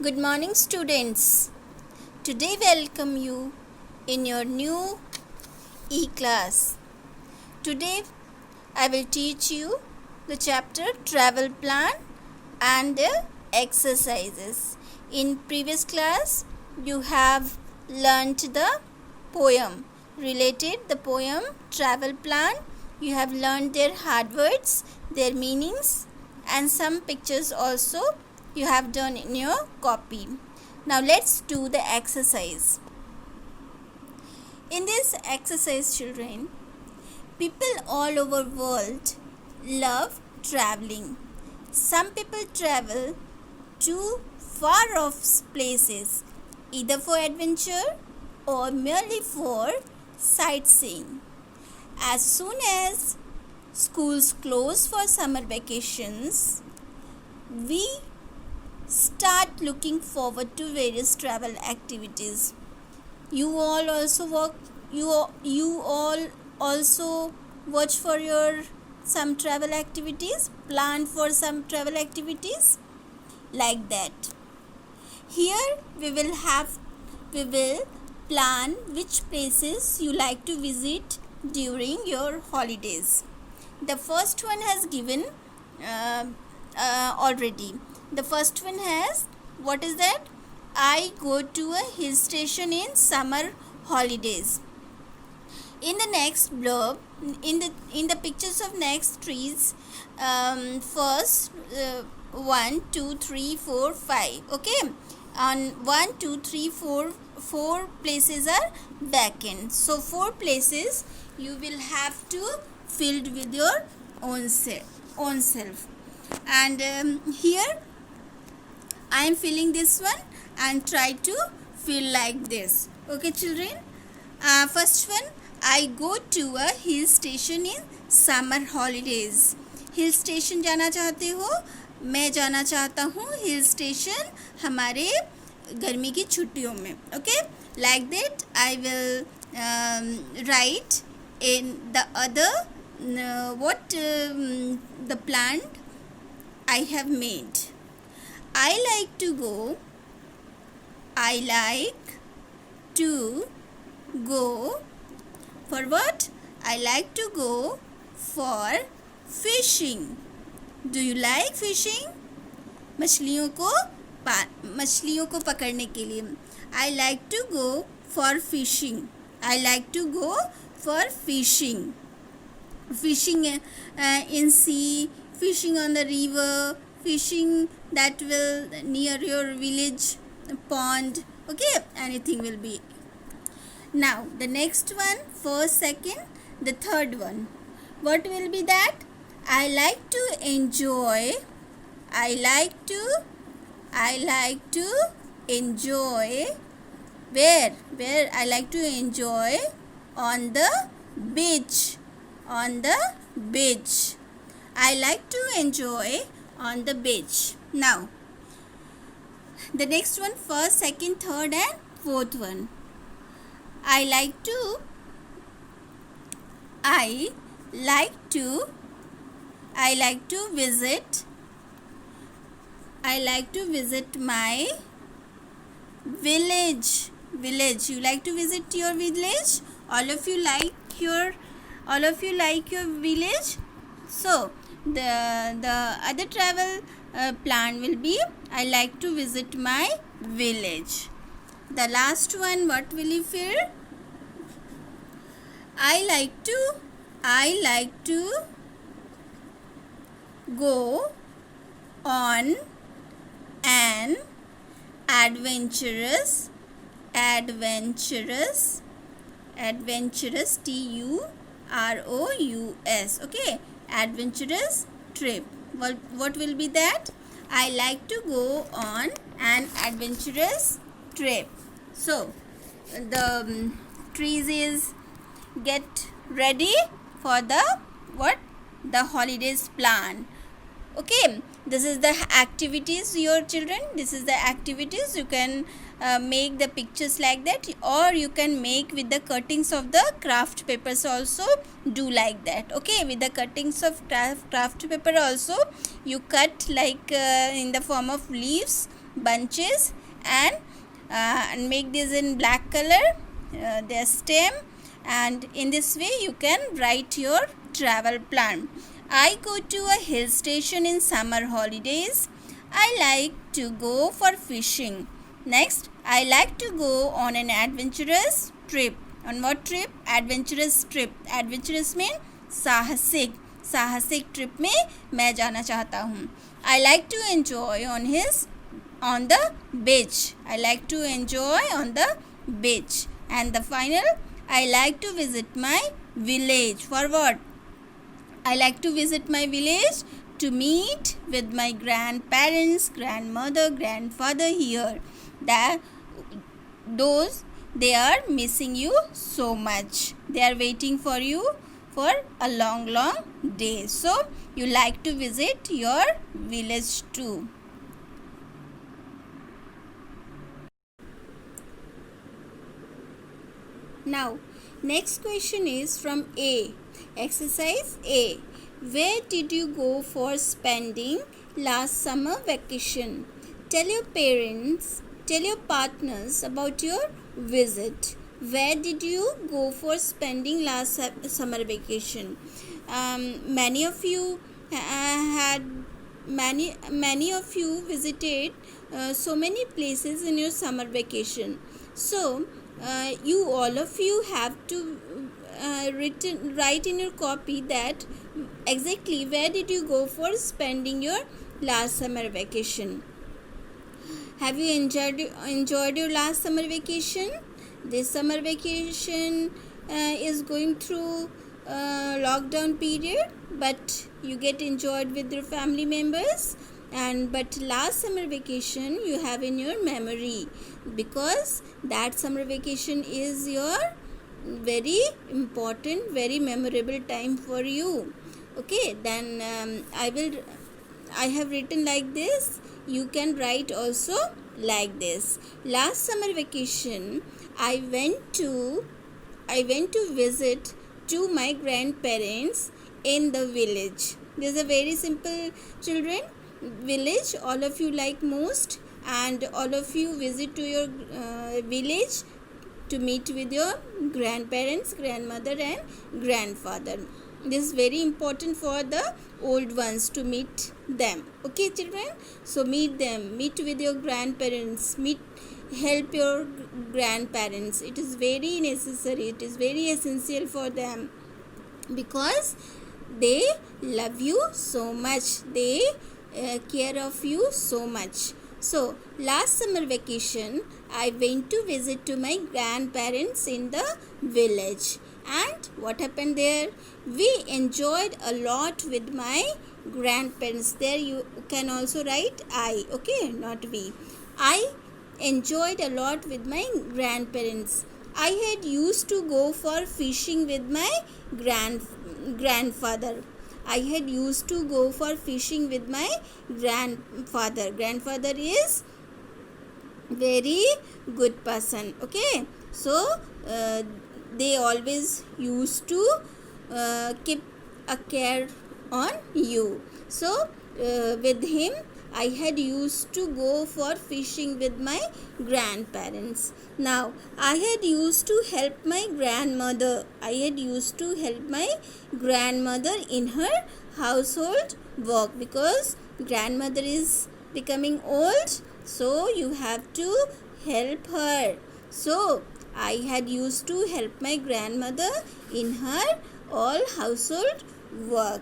Good morning, students. Today, welcome you in your new e-class. Today, I will teach you the chapter Travel Plan and the exercises. In previous class, you have learnt the poem related the poem Travel Plan. You have learned their hard words, their meanings, and some pictures also you have done in your copy. Now let's do the exercise. In this exercise, children, people all over world love traveling. Some people travel to far off places either for adventure or merely for sightseeing. As soon as schools close for summer vacations, we start looking forward to various travel activities. You all also watch for your some travel activities, plan for some travel activities like that. Here we will plan which places you like to visit during your holidays. The first one has given already. The first one has, what is that? I go to a hill station in summer holidays. In the next blurb, in the pictures of next trees, first 1, 2, 3, 4, 5. Okay, on 1, 2, 3, 4 places are vacant. So 4 places you will have to fill with your own self. And here I am filling this one and try to fill like this. Okay, children. First one, I go to a hill station in summer holidays. Hill station जाना चाहते हो? मैं जाना चाहता हूँ hill station हमारे गर्मी की छुट्टियों में. Okay, like that I will write in the other the plan I have made. I like to go for what? I like to go for fishing. Do you like fishing? मछलियों को पकड़ने के लिए. I like to go for fishing. I like to go for fishing. Fishing in sea, fishing on the river, fishing that will near your village pond. Okay, anything will be. Now the next one, first, second, the third one, what will be that? I like to enjoy where I like to enjoy on the beach. I like to enjoy on the beach. Now the next one, first, second, third and fourth one. I like to visit my village. You like to visit your village? All of you like your village? So the other travel plan will be, I like to visit my village. The last one, what will you fill? I like to go on an adventurous TUROUS. Okay, adventurous trip. What will be that? I like to go on an adventurous trip. So the trees is get ready for the holidays plan. Okay, this is the activities, your children. This is the activities. You can make the pictures like that, or you can make with the cuttings of the craft papers also. Do like that. Okay, with the cuttings of craft paper also, you cut like in the form of leaves bunches and make this in black color, their stem, and in this way you can write your travel plan. I go to a hill station in summer holidays. I like to go for fishing. Next, I like to go on an adventurous trip. On what trip? Adventurous trip. Adventurous mean साहसिक. साहसिक trip में मैं जाना चाहता हूँ. I like to enjoy on the beach. I like to enjoy on the beach. And the final, I like to visit my village. For what? I like to visit my village to meet with my grandparents, grandmother, grandfather here. They are missing you so much. They are waiting for you for a long day. So you like to visit your village too. Now, next question is from A. Exercise A. Where did you go for spending last summer vacation? Tell your parents, tell your partners about your visit. Where did you go for spending last summer vacation? Many of you visited so many places in your summer vacation. So all of you have to write in your copy that exactly where did you go for spending your last summer vacation. Have you enjoyed your last summer vacation? This summer vacation is going through lockdown period, but you get enjoyed with your family members. But last summer vacation you have in your memory, because that summer vacation is your very important, very memorable time for you. Okay, then I have written like this. You can write also like this. Last summer vacation I went to visit to my grandparents in the village. This is a very simple, children. Village all of you like most, and all of you visit to your village to meet with your grandparents, grandmother and grandfather. This is very important for the old ones to meet them. Okay, children? So meet them, meet with your grandparents, help your grandparents. It is very necessary, it is very essential for them, because they love you so much, they care of you so much. So last summer vacation I went to visit to my grandparents in the village. And what happened there? We enjoyed a lot with my grandparents. There you can also write I, okay, not we. I enjoyed a lot with my grandparents. I had used to go for fishing with my grandfather. I had used to go for fishing with my grandfather. Grandfather is very good person. Okay, so they always used to keep a care on you. So with him I had used to go for fishing with my grandparents. Now I had used to help my grandmother. I had used to help my grandmother in her household work, because grandmother is becoming old, so you have to help her. So I had used to help my grandmother in her all household work.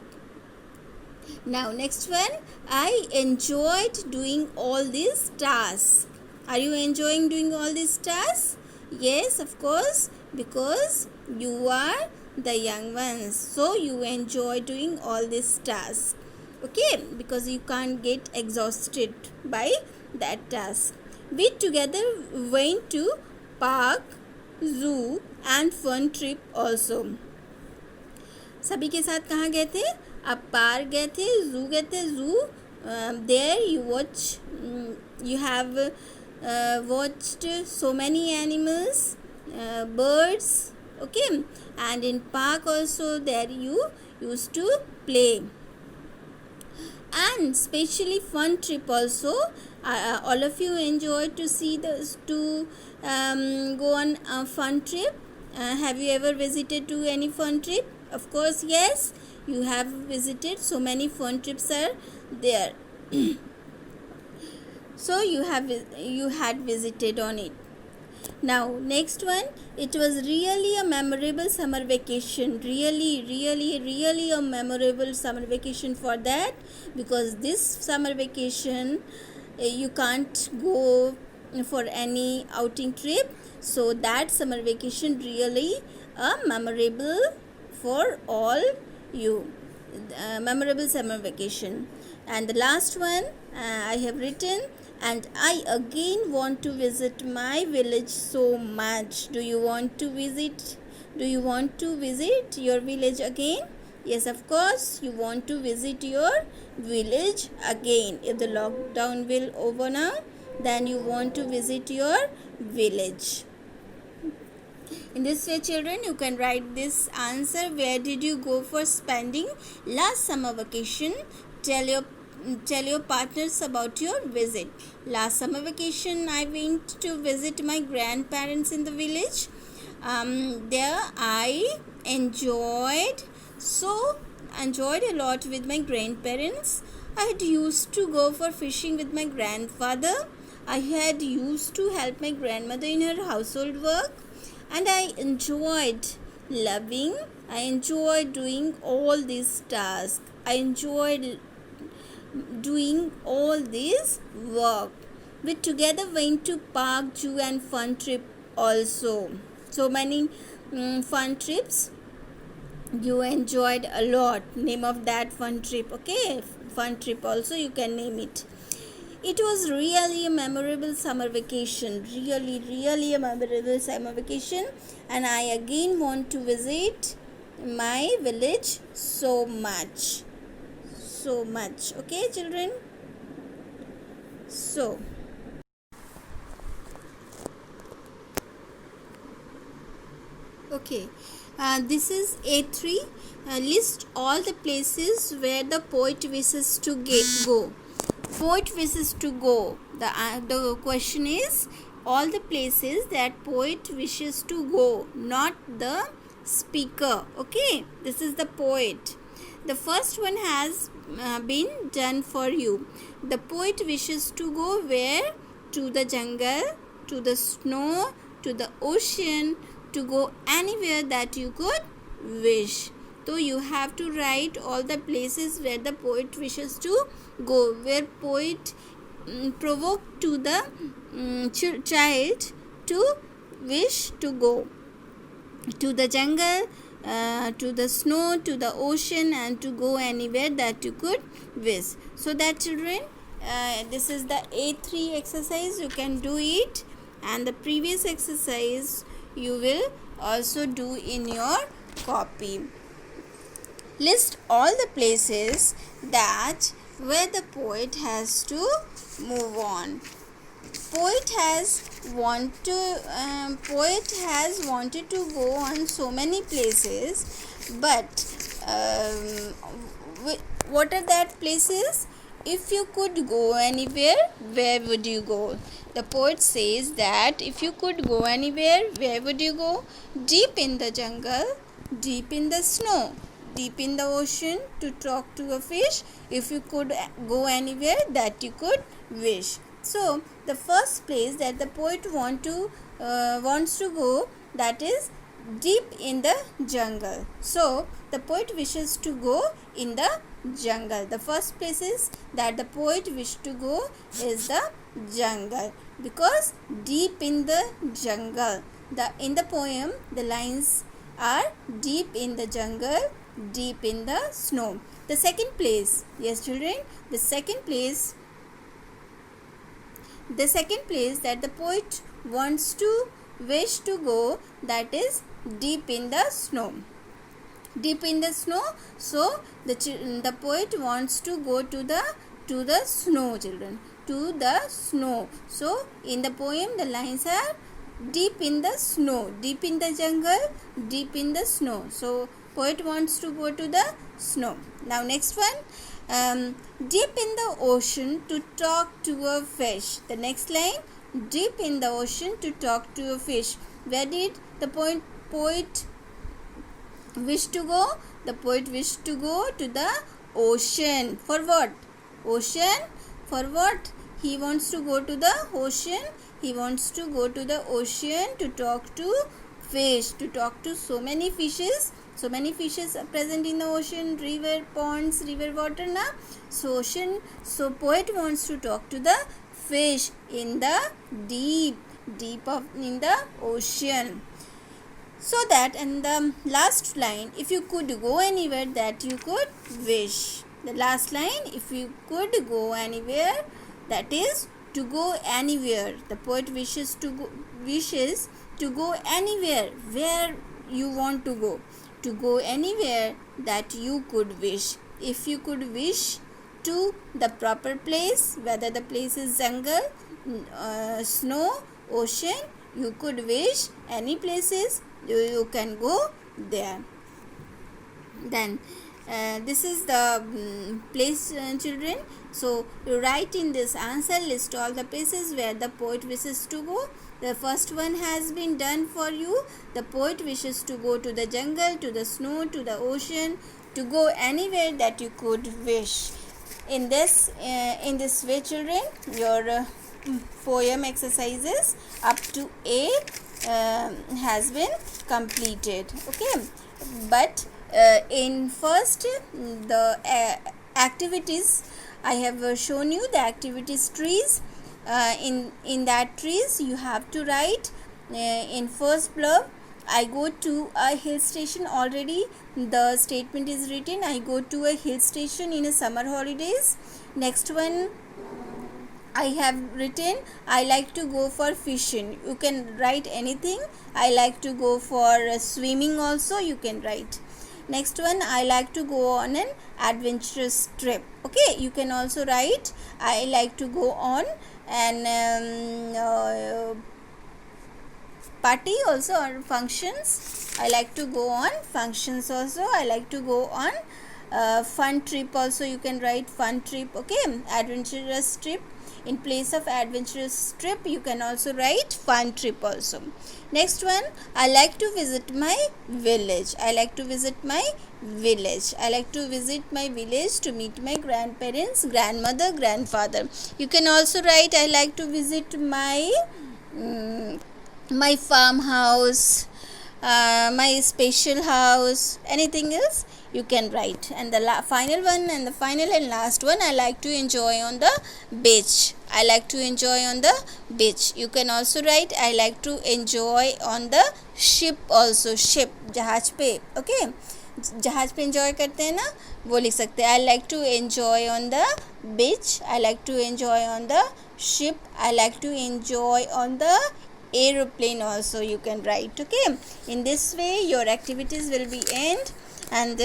Now next one, I enjoyed doing all these tasks. Are you enjoying doing all these tasks? Yes, of course, because you are the young ones, so you enjoy doing all these tasks. Okay, because you can't get exhausted by that task. We together went to park, zoo and fun trip also. सभी के साथ कहाँ गए थे? आप park गए थे, जू गए थे. जू there you have watched so many animals, birds, okay, and in park also there you used to play. and especially fun trip also. All of you enjoy to see go on a fun trip. Have you ever visited to any fun trip? Of course, yes, you have visited. So many fun trips are there. So you had visited on it. Now next one, it was really a memorable summer vacation. Really a memorable summer vacation for that, because this summer vacation you can't go for any outing trip. So that summer vacation really a memorable for all you. Memorable summer vacation. And the last one I have written, and I again want to visit my village so much. Do you want to visit your village again? Yes, of course, you want to visit your village again. If the lockdown will over now, then you want to visit your village. In this way, children, you can write this answer. Where did you go for spending last summer vacation? Tell your partners about your visit. Last summer vacation, I went to visit my grandparents in the village. There I enjoyed a lot with my grandparents. I had used to go for fishing with my grandfather. I had used to help my grandmother in her household work, and I enjoyed doing all these tasks. I enjoyed doing all this work. We together went to park, zoo and fun trip also. So many fun trips you enjoyed a lot. Name of that fun trip, okay? Fun trip also you can name it. It was really a memorable summer vacation. Really a memorable summer vacation. And I again want to visit my village so much. Okay, children? So, okay. This is A3. List all the places where the poet wishes to go. Poet wishes to go. The question is all the places that poet wishes to go, not the speaker. Okay, this is the poet. The first one has been done for you. The poet wishes to go where? To the jungle, to the snow, to the ocean, to go anywhere that you could wish. So you have to write all the places where the poet wishes to go, where poet provoked to the child to wish to go. To the jungle, to the snow, to the ocean, and to go anywhere that you could wish. So that, children, this is the A3 exercise. You can do it, and the previous exercise you will also do in your copy. List all the places that where the poet has to move on. Poet has wanted to go on so many places, but what are that places? If you could go anywhere, where would you go? The poet says that if you could go anywhere, where would you go? Deep in the jungle, deep in the snow, deep in the ocean, to talk to a fish. If you could go anywhere that you could wish. So the first place that the poet wants to go, that is deep in the jungle. So the poet wishes to go in the jungle. The first places that the poet wished to go is the jungle, because deep in the jungle. In the poem the lines are deep in the jungle, deep in the snow. The second place, yes children, the second place that the poet wish to go, that is deep in the snow. Deep in the snow. So the poet wants to go to the snow, children, to the snow. So in the poem the lines are deep in the snow, deep in the jungle, deep in the snow. So poet wants to go to the snow. Now next one, Deep in the ocean to talk to a fish. The next line, deep in the ocean to talk to a fish. Where did the poet wish to go? The poet wished to go to the ocean. For what? Ocean. For what? He wants to go to the ocean. He wants to go to the ocean to talk to fish, to talk to so many fishes. So many fishes are present in the ocean, river, ponds, river water na. So poet wants to talk to the fish in the deep in the ocean. So that, and the last line, if you could go anywhere that you could wish. The last line, if you could go anywhere, that is to go anywhere. The poet wishes to go anywhere where you want to go. To go anywhere that you could wish. If you could wish to the proper place, whether the place is jungle, snow, ocean, you could wish any places, you can go there. Then this is the place, children. So you write in this answer, list all the places where the poet wishes to go. The first one has been done for you. The poet wishes to go to the jungle, to the snow, to the ocean, to go anywhere that you could wish. In this way, children, your poem exercises up to A has been completed. Okay, but in first the activities, I have shown you the activities trees. In that trees you have to write in first blurb, I go to a hill station. Already the statement is written, I go to a hill station in a summer holidays. Next one, I have written, I like to go for fishing. You can write anything. I like to go for swimming also, you can write. Next one, I like to go on an adventurous trip. Okay, you can also write, I like to go on an party also, or functions. I like to go on functions also. I like to go on fun trip also, you can write fun trip. Okay, adventurous trip. In place of adventurous trip, you can also write fun trip also. Next one, I like to visit my village. I like to visit my village. I like to visit my village to meet my grandparents, grandmother, grandfather. You can also write, I like to visit my my farmhouse, my special house, anything else you can write. And the final one, and the final and last one, I like to enjoy on the beach. I like to enjoy on the beach. You can also write, I like to enjoy on the ship also. Ship, जहाज पे. Okay, जहाज पे enjoy करते हैं ना, वो लिख सकते हैं. I like to enjoy on the beach. I like to enjoy on the ship. I like to enjoy on the aeroplane also, you can write. Okay, in this way your activities will be end, and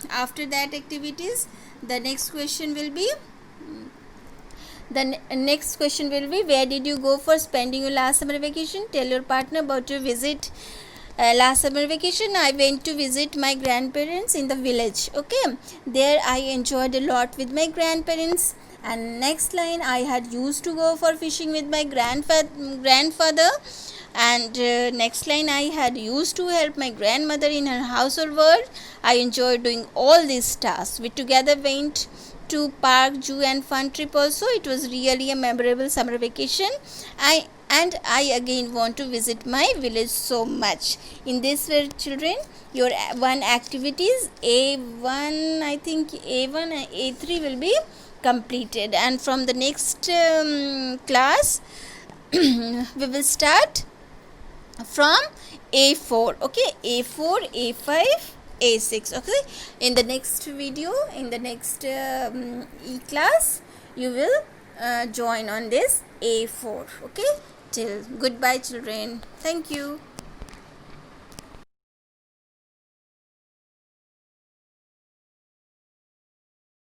after that activities, the next question will be where did you go for spending your last summer vacation? Tell your partner about your visit. Last summer vacation, I went to visit my grandparents in the village. Okay, there I enjoyed a lot with my grandparents. And next line, I had used to go for fishing with my grandfather. And next line, I had used to help my grandmother in her household work. I enjoyed doing all these tasks. We together went to park, zoo and fun trip also. It was really a memorable summer vacation. I again want to visit my village so much. In this way, children, your one activities A1, I think A1 and A3 will be completed, and from the next class we will start from A4. Okay, A4, A5, A6. Okay, in the next video, in the next e-class, you will join on this A4. Okay, till goodbye children. Thank you.